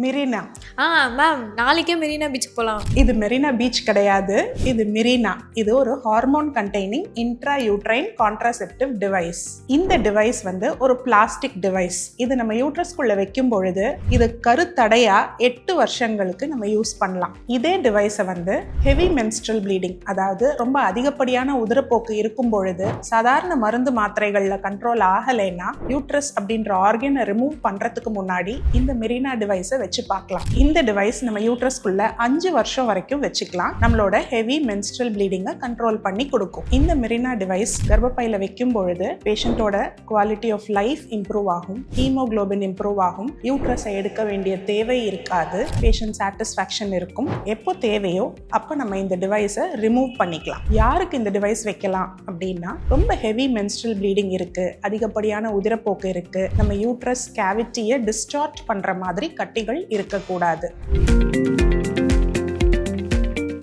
Marina. Ma'am நாளைக்கே Marina beach போகலாம். இது மெரினா பீச் கிடையாது, இது மெரினா. இது ஒரு hormone containing intra uterine contraceptive device. இந்த டிவைஸ் ஒரு பிளாஸ்டிக் டிவைஸ். இது நம்ம யூட்ரஸ்குள்ள வைக்கும் பொழுது இது கருத்தடையா 8 வருஷங்களுக்கு நம்ம யூஸ் பண்ணலாம். இதே டிவைஸை ஹெவி மென்ஸ்ட்ரல் ப்ளீடிங், அதாவது ரொம்ப அதிகப்படியான உதிரப்போக்கு இருக்கும் பொழுது சாதாரண மருந்து மாத்திரைகள்ல கண்ட்ரோல் ஆகலைன்னா யூட்ரஸ் அப்படின்ற ஆர்கனை ரிமூவ் பண்றதுக்கு முன்னாடி இந்த மெரினா டிவைஸை வச்சு பார்க்கலாம். இந்த டிவைஸ் நம்ம யூட்ரஸ்குள்ள 5 வருஷம் வரைக்கும் வச்சுக்கலாம். நம்மளோட ஹெவி மென்ஸ்ட்ரல் ப்ளீடிங்கை கண்ட்ரோல் பண்ணி கொடுக்கும். இந்த மெரினா டிவைஸ் கர்ப்பப்பையில வைக்கும் பொழுது பேஷண்டோட குவாலிட்டி ஆஃப் லைஃப் இம்ப்ரூவ் ஆகும், ஹீமோகுளோபின் இம்ப்ரூவ் ஆகும், யூட்ரஸை எடுக்க வேண்டிய தேவை இருக்காது, பேஷண்ட் சாட்டிஸ்ஃபேக்ஷன் இருக்கும். எப்போ தேவையோ அப்போ நம்ம இந்த டிவைஸை ரிமூவ் பண்ணிக்கலாம். யாருக்கு இந்த டிவைஸ் வைக்கலாம் அப்படின்னா, ரொம்ப ஹெவி மென்ஸ்ட்ரல் ப்ளீடிங் இருக்கு, அதிகப்படியான உதிரப்போக்கு இருக்கு, நம்ம யூட்ரஸ் கேவிட்டியை டிஸ்சார்ஜ் பண்ற மாதிரி கட்டிகள் இருக்கக்கூடாது.